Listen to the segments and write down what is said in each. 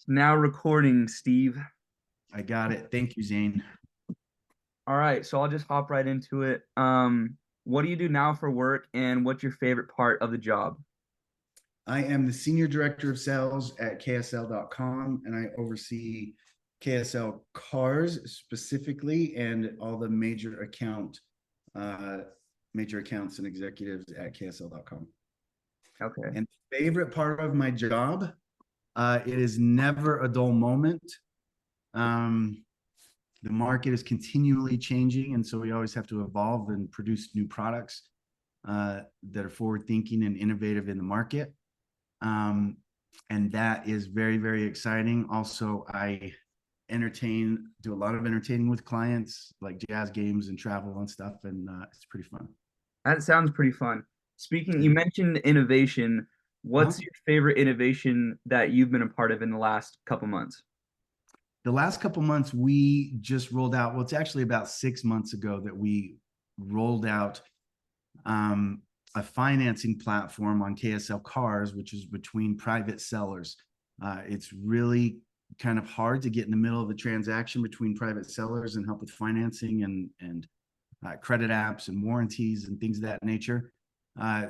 Now recording, Steve. I got it. Thank you, Zane. All right, so I'll just hop right into it. What do you do now for work, and what's your favorite part of the job? I am the Senior Director of Sales at KSL.com, and I oversee KSL cars specifically and all the uh, major accounts and executives at KSL.com. Okay. And favorite part of my job, it is never a dull moment. Um, the market is continually changing, and so we always have to evolve and produce new products that are forward thinking and innovative in the market. Um, and that is very, very exciting. Also, I do a lot of entertaining with clients, like jazz games and travel and stuff, and it's pretty fun. That sounds pretty fun. Speaking, you mentioned innovation. Uh-huh. What's your favorite innovation that you've been a part of in the last couple months? The last couple months, we just rolled out. Well, it's actually about 6 months ago that we rolled out um, a financing platform on KSL Cars, which is between private sellers. It's really kind of hard to get in the middle of the transaction between private sellers and help with financing and credit apps and warranties and things of that nature.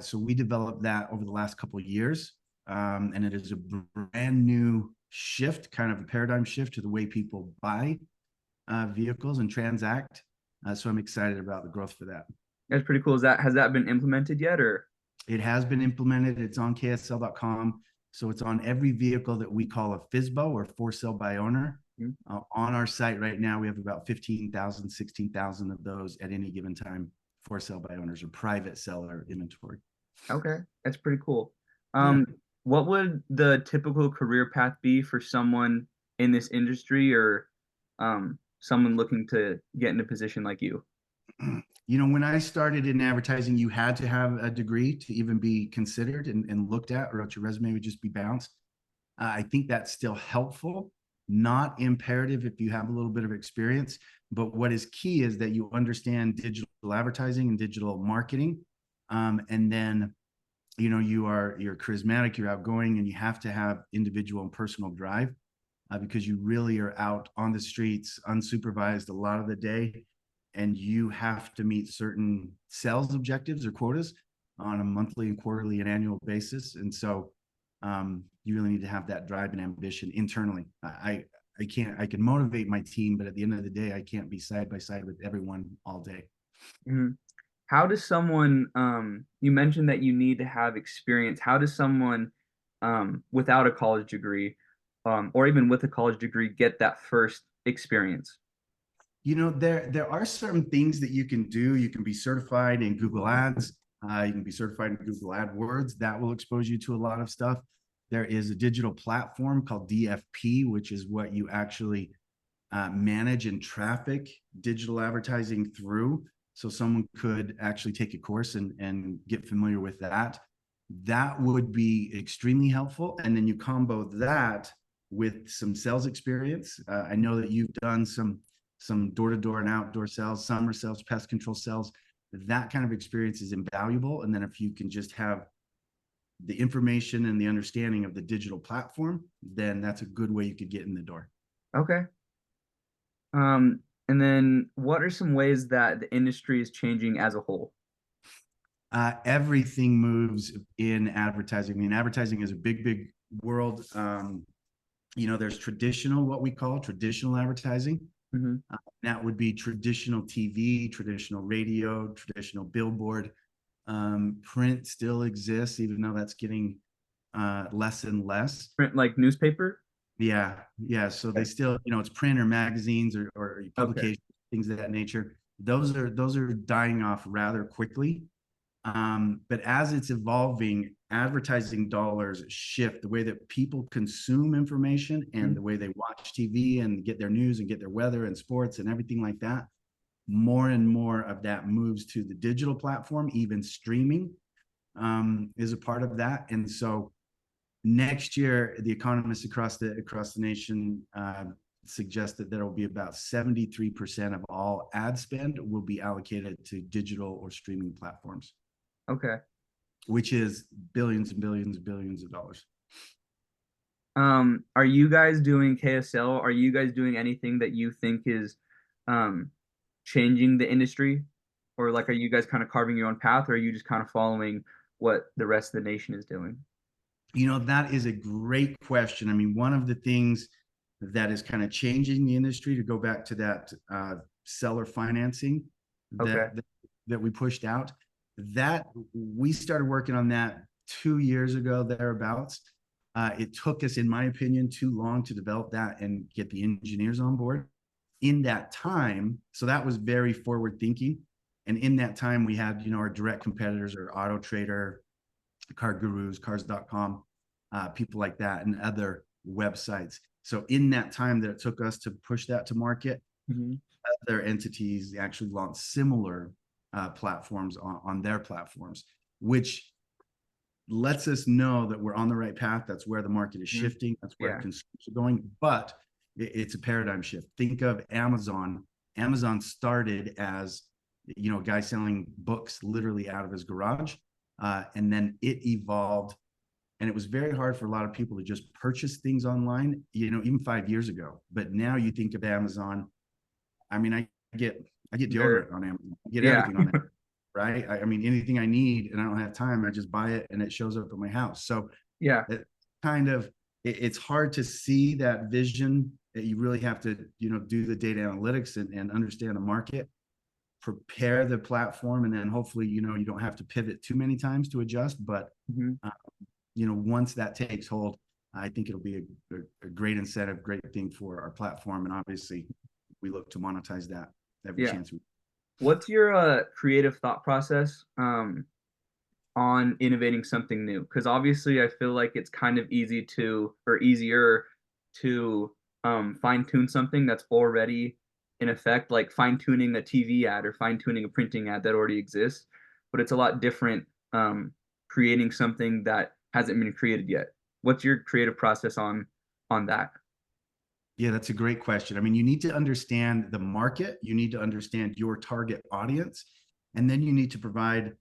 So we developed that over the last couple of years, and it is a brand new shift, kind of a paradigm shift to the way people buy vehicles and transact. So I'm excited about the growth for that. That's pretty cool. Has that been implemented yet, or? It has been implemented. It's on KSL.com. So it's on every vehicle that we call a FSBO or for sale by owner. Mhm. On our site right now, we have about 15,000, 16,000 of those at any given time for sale by owners or private seller inventory. Okay, that's pretty cool. Yeah. Um, what would the typical career path be for someone in this industry, or someone looking to get in a position like you? When I started in advertising, you had to have a degree to even be considered and looked at, or else your resume would just be bounced. I think that's still helpful, not imperative if you have a little bit of experience. But what is key is that you understand digital advertising and digital marketing. And then, you're charismatic, you're outgoing, and you have to have individual and personal drive because you really are out on the streets unsupervised a lot of the day. And you have to meet certain sales objectives or quotas on a monthly and quarterly and annual basis. And so you really need to have that drive and ambition internally. I can motivate my team, but at the end of the day, I can't be side by side with everyone all day. Mhm. How does someone, you mentioned that you need to have experience. How does someone without a college degree, or even with a college degree, get that first experience? There are certain things that you can do. You can be certified in Google Ads. You can be certified in Google AdWords. That will expose you to a lot of stuff. There is a digital platform called DFP, which is what you actually manage and traffic digital advertising through. So someone could actually take a course and get familiar with that. That would be extremely helpful. And then you combo that with some sales experience. I know that you've done some door-to-door and outdoor sales, summer sales, pest control sales. That kind of experience is invaluable. And then if you can just have the information and the understanding of the digital platform, then that's a good way you could get in the door. Okay. And then what are some ways that the industry is changing as a whole? Everything moves in advertising. I mean, advertising is a big, big world. There's what we call traditional advertising. Hmm. That would be traditional TV, traditional radio, traditional billboard. Print still exists, even though that's getting less and less. Print like newspaper? Yeah, yeah. So they Okay. still, it's print or magazines or Okay. publications, things of that nature. Those are dying off rather quickly. But as it's evolving, advertising dollars shift the way that people consume information and Mhm. the way they watch TV and get their news and get their weather and sports and everything like that. More and more of that moves to the digital platform, even streaming is a part of that. And so next year, the economists across the nation suggest that there will be about 73% of all ad spend will be allocated to digital or streaming platforms, Okay. which is billions and billions and billions of dollars. Are you guys doing KSL? Are you guys doing anything that you think is um changing the industry? Or like are you guys kind of carving your own path, or are you just kind of following what the rest of the nation is doing? That is a great question. I mean, one of the things that is kind of changing the industry, to go back to that seller financing Okay. that we pushed out, that we started working on that 2 years ago, thereabouts. It took us, in my opinion, too long to develop that and get the engineers on board. In that time, so that was very forward thinking. And in that time, we had, our direct competitors, or Auto Trader, Car Gurus, Cars.com, people like that, and other websites. So in that time that it took us to push that to market, Hmm. other entities actually launched similar platforms on their platforms, which lets us know that we're on the right path. That's where the market is Hmm. shifting. That's where Yeah. consumers are going. But it's a paradigm shift. Think of Amazon. Amazon started as, a guy selling books literally out of his garage. And then it evolved. And it was very hard for a lot of people to just purchase things online, even 5 years ago. But now you think of Amazon. I mean, I get There. deodorant on Amazon. I get Yeah. everything on Amazon, right? I mean, anything I need and I don't have time, I just buy it and it shows up at my house. So Yeah. it kind of, it's hard to see that vision. That you really have to, do the data analytics and understand the market, prepare the platform, and then hopefully, you don't have to pivot too many times to adjust. But Hmm. uh, once that takes hold, I think it'll be a great incentive, great thing for our platform. And obviously, we look to monetize that every Yeah. chance we. What's your creative thought process on innovating something new? Because obviously, I feel like it's kind of easy to, or easier to fine tune something that's already in effect, like fine tuning a TV ad or fine tuning a printing ad that already exists. But it's a lot different creating something that hasn't been created yet. What's your creative process on that? Yeah, that's a great question. I mean, you need to understand the market, you need to understand your target audience, and then you need to provide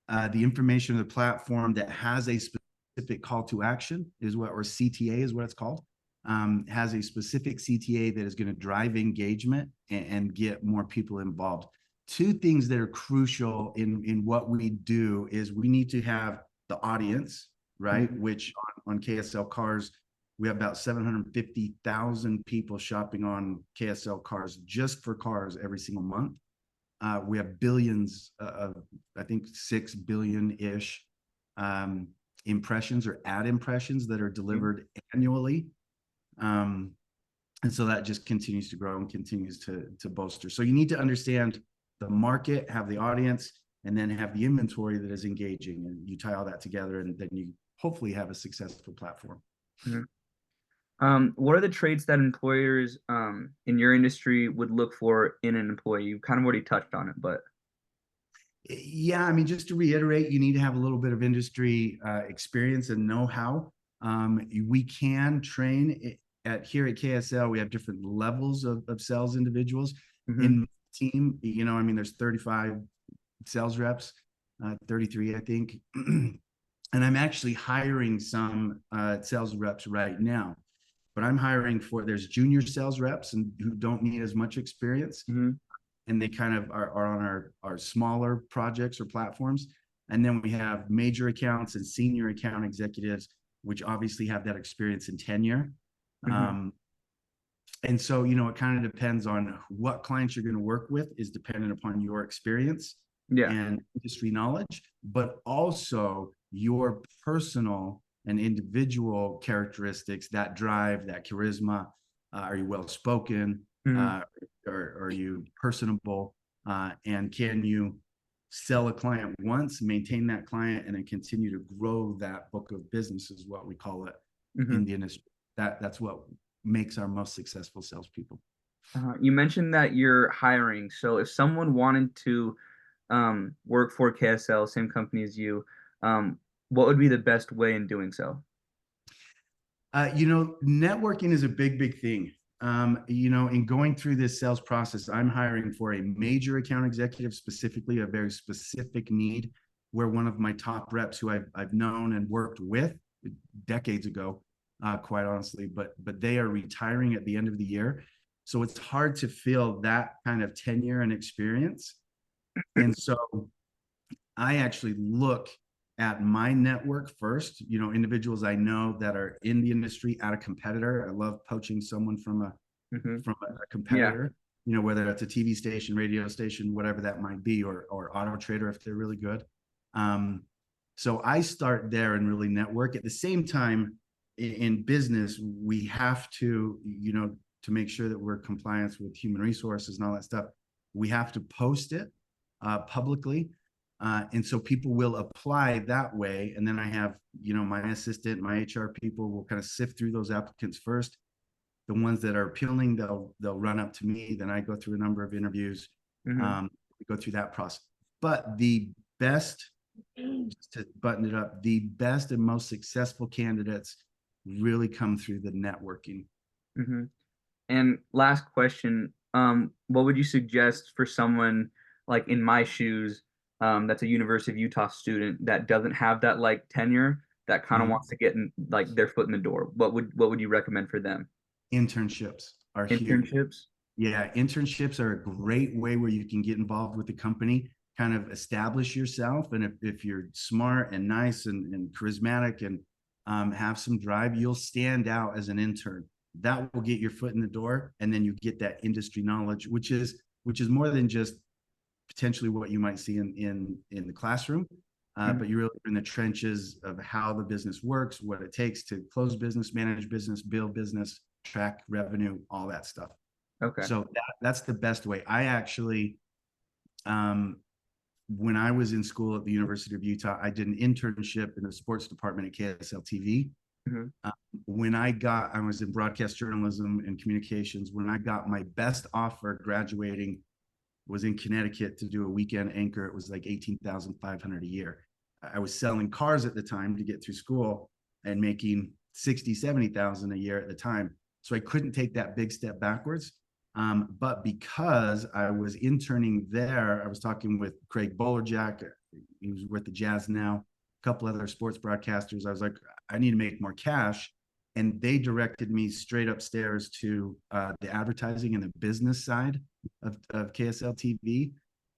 the information of the platform that has a specific call to action, or CTA is what it's called. Has a specific CTA that is going to drive engagement and get more people involved. Two things that are crucial in what we do is we need to have the audience, right? Mhm. Which on KSL Cars, we have about 750,000 people shopping on KSL Cars just for cars every single month. We have billions of, I think, 6 billion ish impressions or ad impressions that are delivered annually. Um, and so that just continues to grow and continues to bolster. So you need to understand the market, have the audience, and then have the inventory that is engaging. And you tie all that together, and then you hopefully have a successful platform. Mhm. What are the traits that employers in your industry would look for in an employee? You kind of already touched on it, but Yeah, I mean, just to reiterate, you need to have a little bit of industry experience and know-how. We can train at here at KSL. We have different levels of sales individuals mhm. in my team. I mean, there's 35 sales reps, 33, I think. And I'm actually hiring some sales reps right now. But I'm hiring there's junior sales reps and who don't need as much experience, Mhm. and they kind of are on our smaller projects or platforms. And then we have major accounts and senior account executives, which obviously have that experience and tenure. Mhm. And so, it kind of depends on what clients you're going to work with, is dependent upon your experience Yeah. and industry knowledge, but also your personal and individual characteristics that drive that charisma. Are you well spoken? Mhm. Uh, are you personable? And can you sell a client once, maintain that client, and then continue to grow that book of business, is what we call it Mhm. in the industry. That's what makes our most successful salespeople. You mentioned that you're hiring. So if someone wanted to work for KSL, same company as you, what would be the best way in doing so? Networking is a big, big thing. In going through this sales process, I'm hiring for a major account executive, specifically a very specific need, where one of my top reps who I've known and worked with decades ago quite honestly, but they are retiring at the end of the year. So it's hard to feel that kind of tenure and experience. And so I actually look at my network first, individuals I know that are in the industry at a competitor. I love poaching someone Hmm. from a Yeah. competitor, whether it's a TV station, radio station, whatever that might be, or auto trader if they're really good. Um, so I start there and really network. At the same time, in business, we have to, to make sure that we're compliant with human resources and all that stuff. We have to post it publicly. And so people will apply that way. And then I have, my assistant, my HR people will kind of sift through those applicants first. The ones that are appealing, they'll run up to me. Then I go through a number of interviews, Hmm. we go through that process. But the best, just to button it up, the best and most successful candidates really come through the networking. Hmm. And last question, what would you suggest for someone like in my shoes, that's a University of Utah student that doesn't have that like tenure, that kind of Mhm. wants to get in like their foot in the door? What would you recommend for them? Internships are huge. Internships? Yeah, internships are a great way where you can get involved with the company, kind of establish yourself. And if you're smart and nice and charismatic and have some drive, you'll stand out as an intern. That will get your foot in the door, and then you get that industry knowledge, which is more than just potentially what you might see in the classroom. But Mhm. you're really in the trenches of how the business works, what it takes to close business, manage business, build business, track revenue, all that stuff. Okay. So that's the best way. I actually, um, when I was in school at the University of Utah, I did an internship in the sports department at KSL TV. Hmm. Uh, I was in broadcast journalism and communications. When I got my best offer graduating, was in Connecticut to do a weekend anchor. It was like 18,500 a year. I was selling cars at the time to get through school and making 60, 70,000 a year at the time. So I couldn't take that big step backwards. But because I was interning there, I was talking with Craig Bolerjack. He was with the Jazz now, a couple other sports broadcasters. I was like, I need to make more cash. And they directed me straight upstairs to the advertising and the business side of KSL TV.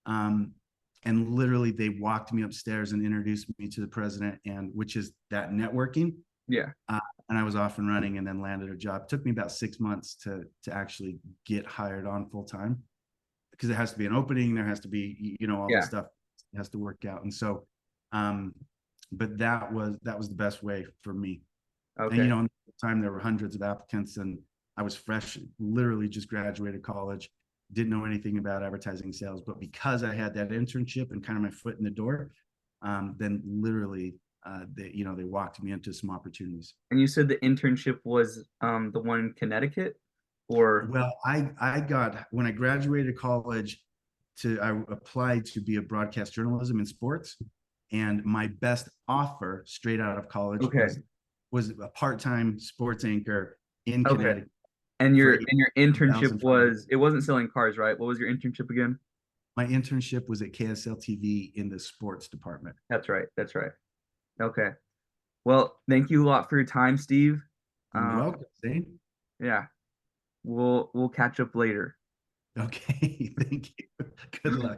Um, and literally they walked me upstairs and introduced me to the president, and which is that networking. Yeah. uh, and I was off and running and then landed a job. It took me about 6 months to actually get hired on full time, because there has to be an opening, there has to be all the Yeah. stuff has to work out. And so um but that was the best way for me. And Okay. in the time there were hundreds of applicants, and I was fresh, literally just graduated college, didn't know anything about advertising sales, but because I had that internship and kind of my foot in the door, then literally they walked me into some opportunities. And you said the internship was the one in Connecticut, or Well, I got, when I graduated college, I applied to be a broadcast journalism in sports, and my best offer straight out of college okay. was a part-time sports anchor in Okay. Connecticut And for your internship 8,500. was it wasn't selling cars, right? What was your internship again? My internship was at KSL TV in the sports department. That's right. That's right. Okay. Well, thank you a lot for your time, Steve. You're Um, welcome, Zane. yeah, we'll catch up later. Okay, thank you. Good luck.